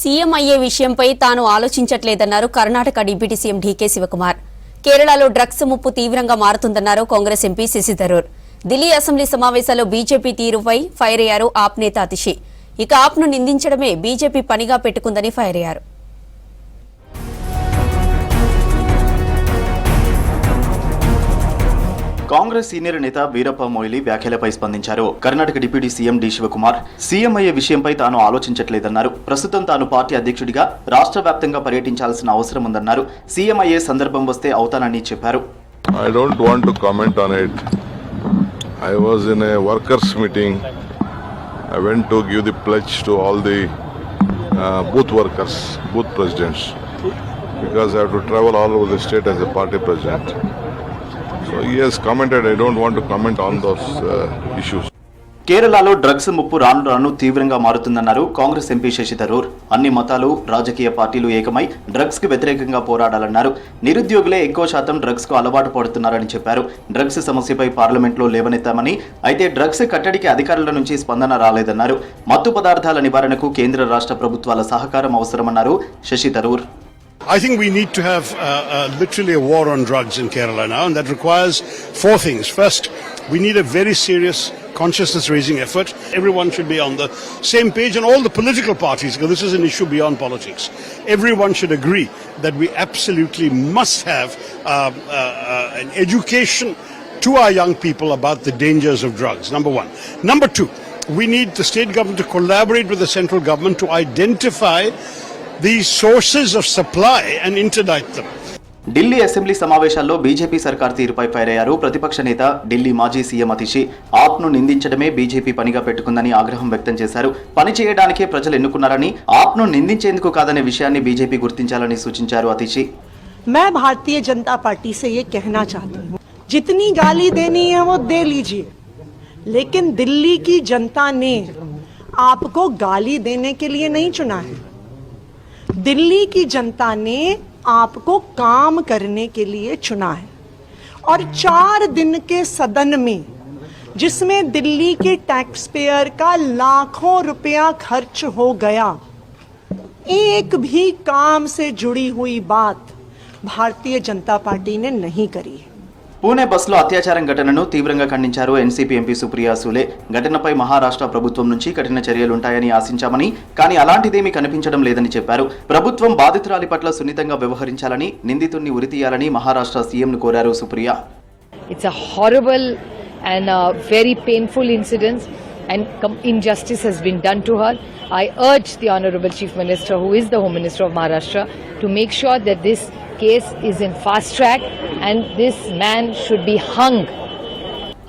CM అయ్యే విషయంపై తాను ఆలోచించట్లేదన్నారు కర్ణాటక డిప్యూటీ సీఎం డీకే శివకుమార్. కేరళలో డ్రగ్స్ ముప్పు తీవ్రంగా మారుతుందన్నారు కాంగ్రెస్ ఎంపీ శశి థరూర్. ఢిల్లీ అసెంబ్లీ సమావేశాల్లో బీజేపీ తీరుపై ఫైర్ అయ్యారు ఆప్ నేత అతిషి. ఇక ఆప్ను నిందించడమే బీజేపీ పనిగా పెట్టుకుందని ఫైర్ అయ్యారు. కాంగ్రెస్ సీనియర్ నేత వీరప్ప మొయిలీ వ్యాఖ్యలపై స్పందించారు. Karnataka deputy CM D Shivakumar CM అయ్యే విషయంపై తాను ఆలోచించట్లేదన్నారు. ప్రస్తుతం తాను పార్టీ అధ్యక్షుడిగా రాష్ట్ర వ్యాప్తంగా పర్యటించాల్సిన అవసరం ఉందన్నారు. సీఎం అయ్యే సందర్భం వస్తే అవుతానని చెప్పారు. I don't want to comment on it. I was in a workers meeting. I went to give the pledge to all the booth workers, booth presidents, because I have to travel all over the state as a party president. So he has commented. I don't want to comment on those issues. కేరళలో drugs ముప్పు రాను రాను తీవ్రంగా మారుతుందన్నారు Congress MP Shashi Tharoor. అన్ని మతాలు, రాజకీయ పార్టీలు ఏకమై డ్రగ్స్ కు వ్యతిరేకంగా పోరాడాలన్నారు. నిరుద్యోగులే ఎక్కువ శాతం డ్రగ్స్ కు అలవాటు పడుతున్నారని చెప్పారు. డ్రగ్స్ సమస్యపై పార్లమెంట్లో లేవనెత్తామని, అయితే డ్రగ్స్ కట్టడికి అధికారుల నుంచి స్పందన రాలేదన్నారు. మత్తు పదార్థాల నివారణకు కేంద్ర రాష్ట్ర ప్రభుత్వాల సహకారం అవసరమన్నారు Shashi Tharoor. I think we need to have literally a war on drugs in Kerala now, and that requires four things. First, we need a very serious consciousness-raising effort. Everyone should be on the same page, and all the political parties, because this is an issue beyond politics. Everyone should agree that we absolutely must have an education to our young people about the dangers of drugs, number one. Number two, we need the state government to collaborate with the central government to identify the sources of supply and interdict them. Delhi assembly సమావేశాల్లో BJP సర్కార్ తీరుపై fire అయ్యారు ప్రతిపక్ష నేత ఢిల్లీ మాజీ CM Atishi. ఆప్ను నిందించడమే BJP పనిగా పెట్టుకుందని ఆగ్రహం వ్యక్తం చేశారు. పని చేయడానికే ప్రజలు ఎన్నుకున్నారని, ఆప్ను నిందించేందుకు కాదనే విషయాన్ని బీజేపీ గుర్తించాలని సూచించారు అతిషి. मैं भारतीय जनता पार्टी से ये कहना चाहती हूँ, जितनी गाली देनी है वो दे लीजिए, लेकिन दिल्ली की जनता ने आपको गाली देने के लिए नहीं चुना है. दिल्ली की जनता ने आपको काम करने के लिए चुना है. और 4 दिन के सदन में, जिसमें दिल्ली के टैक्स पेयर का लाखों रुपया खर्च हो गया, एक भी काम से जुड़ी हुई बात भारतीय जनता पार्टी ने नहीं करी है. పూణే బస్సులో అత్యాచారం ఘటనను తీవ్రంగా ఖండించారు ఎన్సీపీ ఎంపీ సుప్రియా సూలే. ఘటనపై మహారాష్ట్ర ప్రభుత్వం నుంచి కఠిన చర్యలుంటాయని ఆశించామని, కానీ అలాంటిదేమీ కనిపించడం లేదని చెప్పారు. ప్రభుత్వం బాధితురాలి పట్ల సున్నితంగా వ్యవహరించాలని, నిందితుడిని ఉరితీయాలని మహారాష్ట్ర సీఎంను కోరారు Supriya. It's a horrible and a very painful incident, and injustice has been done to her. I urge the Honorable Chief Minister, who is the Home Minister of Maharashtra, to make sure that this case is in fast track and this man should be hung.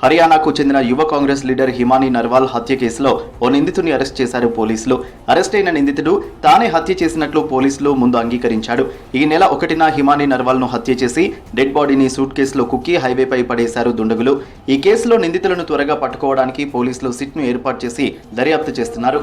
హర్యానాకు చెందిన యువ Congress leader హిమానీ Narwal హత్య కేసులో ఓ నిందితుడిని arrest చేశారు పోలీసులు. Arrest అయిన నిందితుడు తానే హత్య చేసినట్లు పోలీసులు ముందు అంగీకరించాడు. ఈ నెల 1న హిమానీ నర్వాల్ను హత్య చేసి డెడ్ బాడీని సూట్ కేసులో కుక్కి హైవేపై పడేశారు దుండగులు. ఈ కేసులో నిందితులను త్వరగా పట్టుకోవడానికి పోలీసులు సిట్ను ఏర్పాటు చేసి దర్యాప్తు చేస్తున్నారు.